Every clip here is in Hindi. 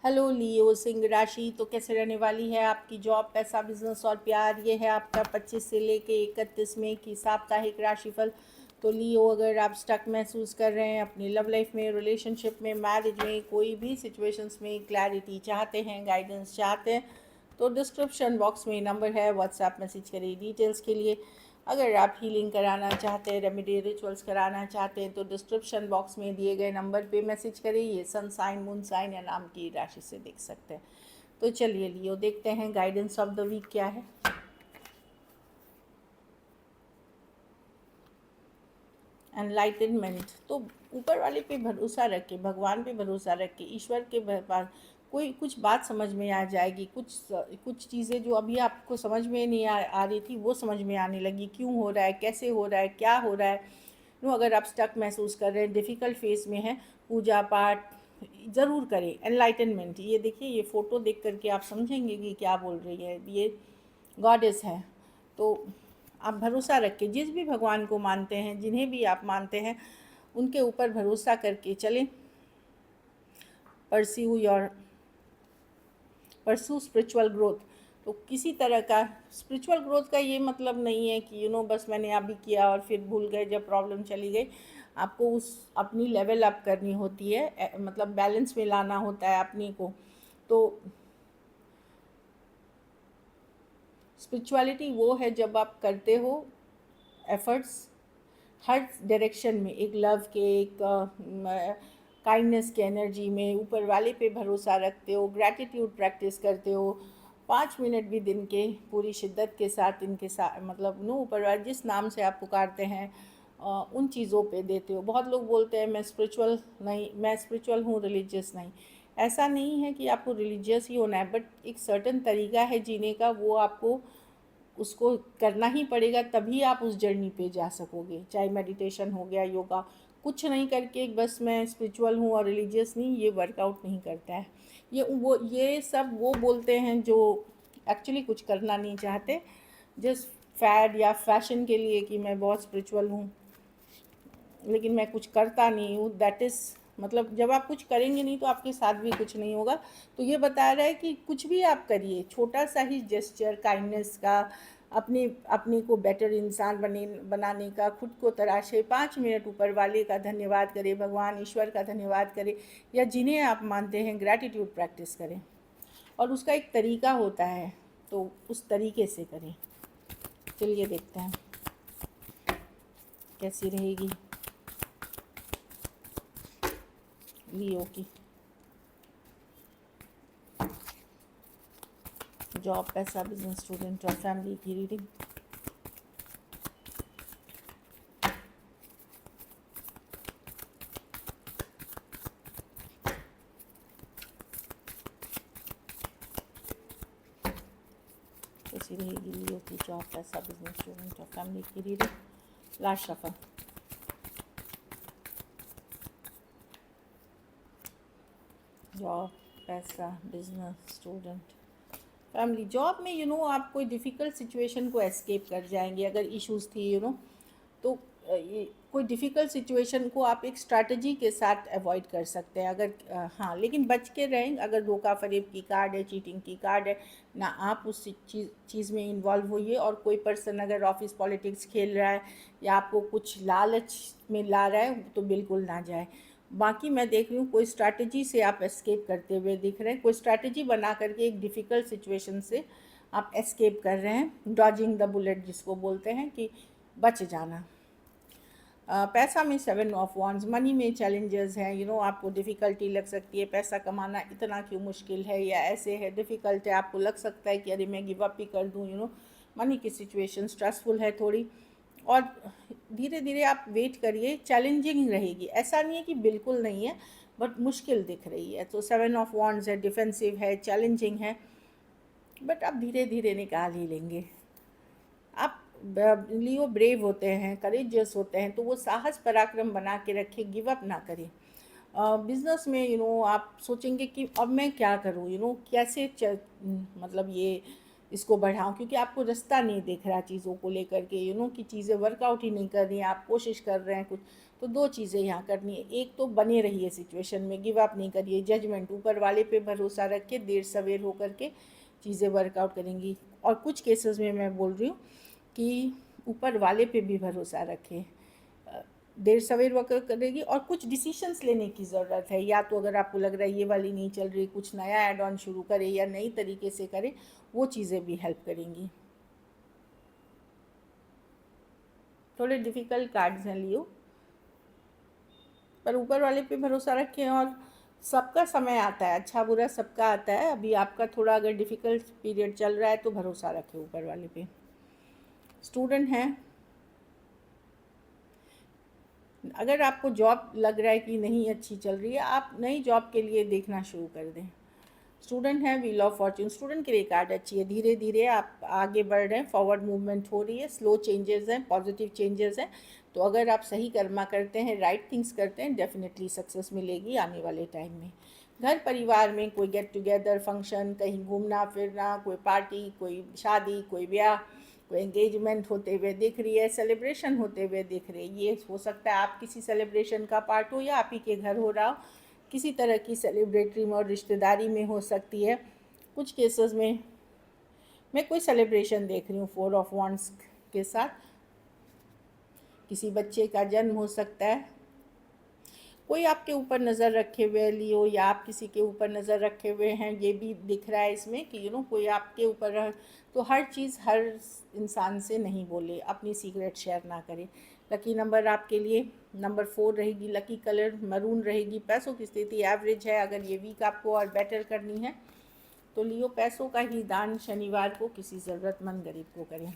हेलो लियो सिंह राशि, तो कैसे रहने वाली है आपकी जॉब, पैसा, बिजनेस और प्यार। ये है आपका 25 से लेके 31 मई की साप्ताहिक राशिफल। तो लियो, अगर आप स्टक महसूस कर रहे हैं अपनी लव लाइफ में, रिलेशनशिप में, मैरिज में, कोई भी सिचुएशंस में क्लैरिटी चाहते हैं, गाइडेंस चाहते हैं, तो डिस्क्रिप्शन बॉक्स में नंबर है, व्हाट्सएप मैसेज करिए डिटेल्स के लिए। अगर आप हीलिंग कराना चाहते हैं, रेमेडी रिचुअल्स कराना चाहते हैं, तो डिस्क्रिप्शन बॉक्स में दिए गए नंबर पे मैसेज करिए। ये सन साइन, मून साइन या नाम की राशि से देख सकते हैं। तो चलिए लियो, देखते हैं गाइडेंस ऑफ द वीक क्या है। एनलाइटनमेंट, तो ऊपर वाले पे भरोसा रख के, भगवान पे भरोसा रख के, ईश्वर के पास कोई कुछ बात समझ में आ जाएगी। कुछ चीज़ें जो अभी आपको समझ में नहीं आ रही थी, वो समझ में आने लगी। क्यों हो रहा है, कैसे हो रहा है, क्या हो रहा है। अगर आप स्टक महसूस कर रहे हैं, डिफ़िकल्ट फेस में हैं, पूजा पाठ ज़रूर करें। एनलाइटनमेंट, ये देखिए, ये फ़ोटो देख करके आप समझेंगे कि क्या बोल रही है। ये गॉडेस है। तो आप भरोसा रख के, जिस भी भगवान को मानते हैं, जिन्हें भी आप मानते हैं, उनके ऊपर भरोसा करके चलें। Pursue spiritual growth. तो किसी तरह का स्पिरिचुअल ग्रोथ का ये मतलब नहीं है कि बस मैंने अभी किया और फिर भूल गए जब प्रॉब्लम चली गई। आपको उस अपनी लेवल अप करनी होती है, मतलब बैलेंस में लाना होता है अपनी को। तो स्पिरिचुअलिटी वो है जब आप करते हो एफर्ट्स हर डायरेक्शन में, एक लव के, एक काइंडनेस के एनर्जी में, ऊपर वाले पे भरोसा रखते हो, ग्रैटिट्यूड प्रैक्टिस करते हो, 5 मिनट भी दिन के पूरी शिद्दत के साथ इनके साथ, मतलब ऊपर वाले जिस नाम से आप पुकारते हैं उन चीज़ों पे देते हो। बहुत लोग बोलते हैं मैं स्पिरिचुअल नहीं, मैं स्पिरिचुअल हूँ, रिलीजियस नहीं। ऐसा नहीं है कि आपको रिलीजियस ही होना है, बट एक सर्टन तरीका है जीने का, वो आपको उसको करना ही पड़ेगा, तभी आप उस जर्नी पे जा सकोगे। चाहे मेडिटेशन हो गया, योगा, कुछ नहीं करके बस मैं स्पिरिचुअल हूँ और रिलीजियस नहीं, ये वर्कआउट नहीं करता है। ये सब वो बोलते हैं जो एक्चुअली कुछ करना नहीं चाहते, जस्ट फैड या फैशन के लिए कि मैं बहुत स्पिरिचुअल हूँ लेकिन मैं कुछ करता नहीं हूँ। दैट इज़, मतलब जब आप कुछ करेंगे नहीं तो आपके साथ भी कुछ नहीं होगा। तो ये बता रहा है कि कुछ भी आप करिए, छोटा सा ही जेस्चर काइंडनेस का, अपने को बेटर इंसान बनाने का, खुद को तराशे, 5 मिनट ऊपर वाले का धन्यवाद करें, भगवान ईश्वर का धन्यवाद करें, या जिन्हें आप मानते हैं ग्रैटिट्यूड प्रैक्टिस करें। और उसका एक तरीका होता है, तो उस तरीके से करें। चलिए देखते हैं कैसी रहेगी लियो की जॉब, पैसा, बिजनेस, स्टूडेंट और फैमिली की रीडिंग। कैसी रहेगी लियो की जॉब, पैसा, बिजनेस, स्टूडेंट और फैमिली की रीडिंग। Last shuffle. जॉब, पैसा, बिजनेस, स्टूडेंट, फैमिली। जॉब में आप कोई डिफ़िकल्ट सिचुएशन को एस्केप कर जाएंगे। अगर इश्यूज थी तो ये कोई डिफ़िकल्ट सिचुएशन को आप एक स्ट्रैटेजी के साथ अवॉइड कर सकते हैं। अगर हाँ, लेकिन बच के रहें। अगर धोखा फरेब की कार्ड है, चीटिंग की कार्ड है ना, आप उस चीज़ में इन्वॉल्व होइए। और कोई पर्सन अगर ऑफिस पॉलिटिक्स खेल रहा है या आपको कुछ लालच में ला रहा है, तो बिल्कुल ना जाए। बाकी मैं देख रही हूँ कोई स्ट्रैटेजी से आप एस्केप करते हुए दिख रहे हैं। कोई स्ट्रैटेजी बना करके एक डिफ़िकल्ट सिचुएशन से आप एस्केप कर रहे हैं। डॉजिंग द बुलेट जिसको बोलते हैं, कि बच जाना। पैसा में 7 ऑफ वॉन्ड्स। मनी में चैलेंजेस हैं, आपको डिफ़िकल्टी लग सकती है। पैसा कमाना इतना क्यों मुश्किल है, या ऐसे है डिफ़िकल्ट है, आपको लग सकता है कि अरे मैं गिव अप ही कर दूँ। मनी की सिचुएशन स्ट्रेसफुल है थोड़ी, और धीरे धीरे आप वेट करिए। चैलेंजिंग रहेगी, ऐसा नहीं है कि बिल्कुल नहीं है, बट मुश्किल दिख रही है। तो 7 ऑफ वॉन्ड्स है, डिफेंसिव है, चैलेंजिंग है, बट आप धीरे धीरे निकाल ही लेंगे। आप लियो ब्रेव होते हैं, करेजियस होते हैं, तो वो साहस पराक्रम बना के रखें, गिव अप ना करें। बिज़नेस में आप सोचेंगे कि अब मैं क्या करूँ, कैसे मतलब ये इसको बढ़ाऊँ, क्योंकि आपको रास्ता नहीं दिख रहा चीज़ों को लेकर के, कि चीज़ें वर्कआउट ही नहीं कर रही हैं, आप कोशिश कर रहे हैं कुछ। तो दो चीज़ें यहाँ करनी है। एक तो बने रहिए सिचुएशन में, गिव अप नहीं करिए, जजमेंट ऊपर वाले पे भरोसा रख के देर सवेर होकर के चीज़ें वर्कआउट करेंगी। और कुछ केसेस में मैं बोल रही हूँ कि ऊपर वाले पे भी भरोसा रखें, देर सवेर वर्कआउट करेगी। और कुछ डिसीशंस लेने की ज़रूरत है, या तो अगर आपको लग रहा है ये वाली नहीं चल रही, कुछ नया ऐड ऑन शुरू करे या नई तरीके से करे, वो चीज़ें भी हेल्प करेंगी। थोड़े डिफ़िकल्ट कार्ड्स हैं लियो, पर ऊपर वाले पे भरोसा रखें। और सबका समय आता है, अच्छा बुरा सबका आता है। अभी आपका थोड़ा अगर डिफ़िकल्ट पीरियड चल रहा है तो भरोसा रखें ऊपर वाले पे। स्टूडेंट हैं, अगर आपको जॉब लग रहा है कि नहीं अच्छी चल रही है, आप नई जॉब के लिए देखना शुरू कर दें। स्टूडेंट हैं, व्हील ऑफ फॉर्च्यून स्टूडेंट के लिए कार्ड अच्छी है। धीरे धीरे आप आगे बढ़ रहे हैं, फॉरवर्ड मूवमेंट हो रही है, स्लो चेंजेस हैं, पॉजिटिव चेंजेस हैं। तो अगर आप सही कर्मा करते हैं, राइट थिंग्स करते हैं, डेफिनेटली सक्सेस मिलेगी आने वाले टाइम में। घर परिवार में कोई गेट टुगेदर, फंक्शन, कहीं घूमना फिरना, कोई पार्टी, कोई शादी, कोई ब्याह, कोई एंगेजमेंट होते हुए दिख रही है, सेलिब्रेशन होते हुए दिख रही है। ये हो सकता है आप किसी सेलिब्रेशन का पार्ट हो या आप ही के घर हो रहा हो, किसी तरह की सेलिब्रेटरी में और रिश्तेदारी में हो सकती है। कुछ केसेस में मैं कोई सेलिब्रेशन देख रही हूँ 4 ऑफ वांड्स के साथ, किसी बच्चे का जन्म हो सकता है, कोई आपके ऊपर नज़र रखे हुए लियो, या आप किसी के ऊपर नज़र रखे हुए हैं, ये भी दिख रहा है इसमें कि कोई आपके ऊपर। तो हर चीज़ हर इंसान से नहीं बोले, अपनी सीक्रेट शेयर ना करें। लकी नंबर आपके लिए नंबर 4 रहेगी, लकी कलर मरून रहेगी। पैसों की स्थिति एवरेज है। अगर ये वीक आपको और बेटर करनी है तो लियो पैसों का ही दान शनिवार को किसी ज़रूरतमंद गरीब को करें।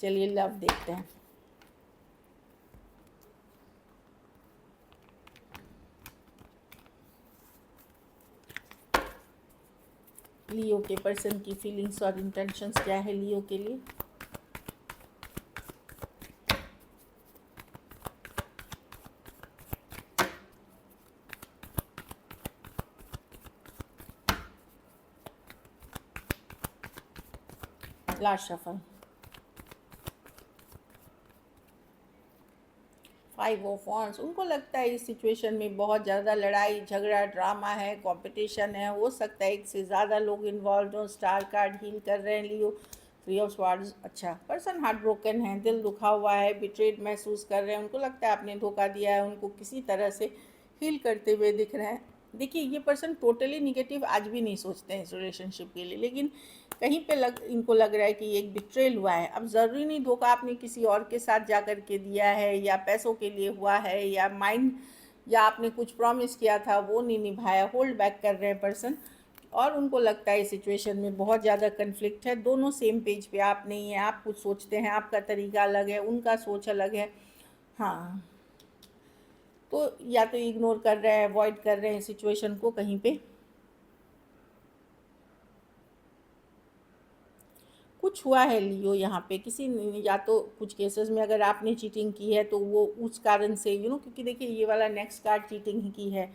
चलिए लव देखते हैं। लियो के पर्सन की फीलिंग्स और इंटेंशंस क्या है लियो के लिए। Last shuffle, 5 of wands. उनको लगता है इस सिचुएशन में बहुत ज़्यादा लड़ाई झगड़ा ड्रामा है, कंपटीशन है, हो सकता है एक से ज़्यादा लोग इन्वॉल्व हों। स्टार कार्ड हील कर रहे हैं लियो। 3 ऑफ स्वार्ड्स, अच्छा पर्सन हार्ट ब्रोकन है, दिल दुखा हुआ है, बिट्रेड महसूस कर रहे हैं। उनको लगता है आपने धोखा दिया है, उनको किसी तरह से हील करते हुए दिख रहे हैं। देखिए ये पर्सन टोटली निगेटिव आज भी नहीं सोचते हैं इस रिलेशनशिप के लिए, लेकिन कहीं पे इनको लग रहा है कि एक बिट्रेल हुआ है। अब ज़रूरी नहीं धोखा आपने किसी और के साथ जा कर के दिया है, या पैसों के लिए हुआ है, या माइंड, या आपने कुछ प्रॉमिस किया था वो नहीं निभाया, होल्ड बैक कर रहे हैं पर्सन। और उनको लगता है इस सिचुएशन में बहुत ज़्यादा कन्फ्लिक्ट है, दोनों सेम पेज पे आप नहीं हैं। आप कुछ सोचते हैं, आपका तरीका अलग है, उनका सोच अलग है। हाँ, तो या तो इग्नोर कर रहे हैं, अवॉइड कर रहे हैं सिचुएशन को कहीं पे। कुछ हुआ है लियो यहाँ पे किसी ने, या तो कुछ केसेस में अगर आपने चीटिंग की है तो वो उस कारण से क्योंकि देखिए ये वाला नेक्स्ट कार्ड चीटिंग ही की है।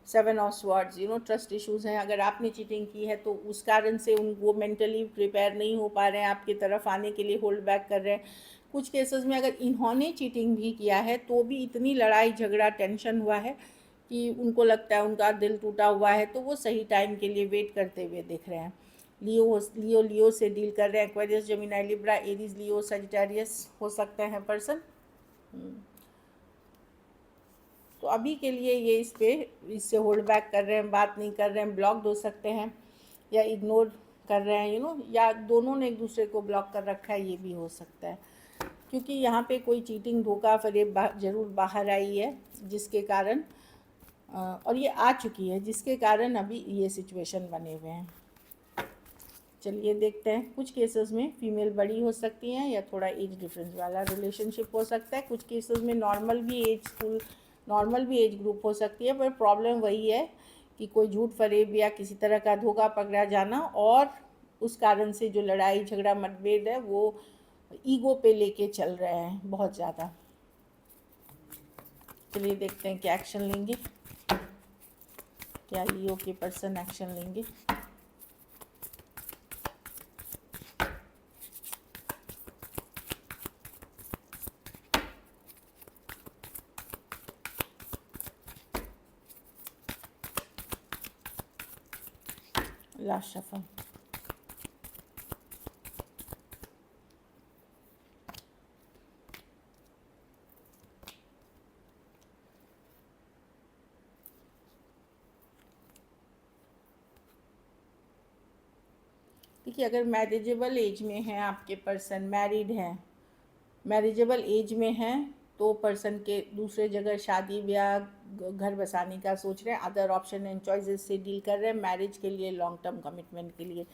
7 ऑफ स्वॉर्ड्स, ट्रस्ट इश्यूज हैं। अगर आपने चीटिंग की है तो उस कारण से वो मेंटली प्रिपेयर नहीं हो पा रहे हैं आपकी तरफ आने के लिए, होल्ड बैक कर रहे हैं। कुछ केसेस में अगर इन्होंने चीटिंग भी किया है तो भी इतनी लड़ाई झगड़ा टेंशन हुआ है कि उनको लगता है उनका दिल टूटा हुआ है, तो वो सही टाइम के लिए वेट करते हुए दिख रहे हैं। लियो से डील कर रहे हैं। Aquarius, Gemini, Libra, Aries, Leo, Sagittarius हो सकते हैं पर्सन। तो अभी के लिए ये इससे होल्ड बैक कर रहे हैं, बात नहीं कर रहे हैं, ब्लॉक्ड हो सकते हैं या इग्नोर कर रहे हैं या दोनों ने एक दूसरे को ब्लॉक कर रखा है, ये भी हो सकता है। क्योंकि यहाँ पे कोई चीटिंग धोखा फरेब ज़रूर बाहर आई है, जिसके कारण और ये आ चुकी है, जिसके कारण अभी ये सिचुएशन बने हुए हैं। चलिए देखते हैं। कुछ केसेस में फीमेल बड़ी हो सकती हैं या थोड़ा एज डिफरेंस वाला रिलेशनशिप हो सकता है। कुछ केसेस में नॉर्मल भी एज ग्रुप हो सकती है, पर प्रॉब्लम वही है कि कोई झूठ फरेब या किसी तरह का धोखा पकड़ा जाना, और उस कारण से जो लड़ाई झगड़ा मतभेद है वो ईगो पे लेके चल रहे हैं बहुत ज़्यादा। चलिए देखते हैं क्या एक्शन लेंगे, क्या लियो के पर्सन एक्शन लेंगे। Last shuffle. देखिए, अगर मैरिजेबल एज में है आपके पर्सन, मैरिड हैं, मैरिजेबल एज में हैं, तो पर्सन के दूसरे जगह शादी ब्याह घर बसाने का सोच रहे हैं, अदर ऑप्शन एंड चॉइसेस से डील कर रहे हैं, मैरिज के लिए, लॉन्ग टर्म कमिटमेंट के लिए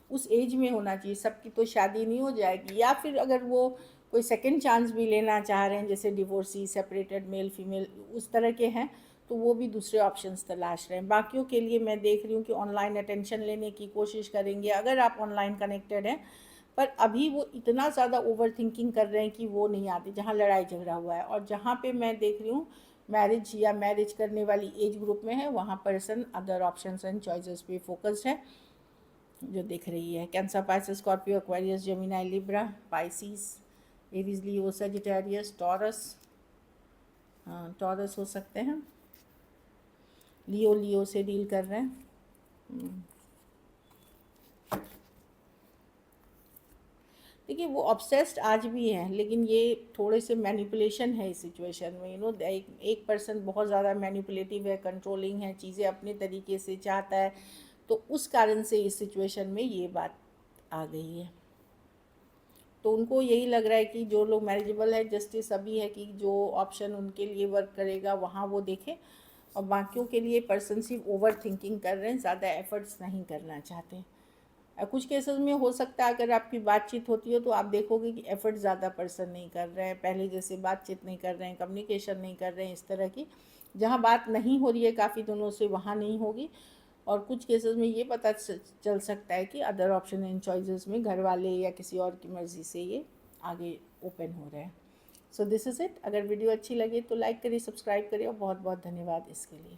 उस एज में होना चाहिए। सबकी तो शादी नहीं हो जाएगी, या फिर अगर वो कोई सेकंड चांस भी लेना चाह रहे हैं, जैसे डिवोर्सी, सेपरेटेड, मेल फीमेल उस तरह के हैं, तो वो भी दूसरे ऑप्शंस तलाश रहे हैं। बाकियों के लिए मैं देख रही हूँ कि ऑनलाइन अटेंशन लेने की कोशिश करेंगे अगर आप ऑनलाइन कनेक्टेड हैं, पर अभी वो इतना ज़्यादा ओवर थिंकिंग कर रहे हैं कि वो नहीं आती जहाँ लड़ाई झगड़ा हुआ है। और जहाँ पे मैं देख रही हूँ मैरिज या मैरिज करने वाली एज ग्रुप में है, वहाँ person other options and choices पे फोकस्ड है, जो दिख रही है। Cancer, Pisces, Scorpio, Aquarius, Gemini, Libra, Pisces, Aries, Leo, Sagittarius, Taurus. हाँ, टॉरस हो सकते हैं, लियो से डील कर रहे हैं। देखिए, वो ऑब्सेस्ड आज भी हैं, लेकिन ये थोड़े से मैनिपुलेशन है इस सिचुएशन में। एक पर्सन बहुत ज़्यादा मैनिपुलेटिव है, कंट्रोलिंग है, चीज़ें अपने तरीके से चाहता है, तो उस कारण से इस सिचुएशन में ये बात आ गई है। तो उनको यही लग रहा है कि जो लोग मैरिजेबल है, जस्टिस अभी है कि जो ऑप्शन उनके लिए वर्क करेगा वहाँ वो देखें, और बाकियों के लिए पर्सन सिर्फ ओवर थिंकिंग कर रहे हैं, ज़्यादा एफर्ट्स नहीं करना चाहते। कुछ केसेस में हो सकता है अगर आपकी बातचीत होती हो तो आप देखोगे कि एफर्ट ज़्यादा पर्सन नहीं कर रहे हैं, पहले जैसे बातचीत नहीं कर रहे हैं, कम्युनिकेशन नहीं कर रहे हैं, इस तरह की जहाँ बात नहीं हो रही है काफ़ी दिनों से वहाँ नहीं होगी। और कुछ केसेस में ये पता चल सकता है कि अदर ऑप्शन एंड चॉइसेस में घर वाले या किसी और की मर्ज़ी से ये आगे ओपन हो रहे हैं। So this is it. अगर वीडियो अच्छी लगे तो लाइक करिए, सब्सक्राइब करिए, और बहुत बहुत धन्यवाद इसके लिए।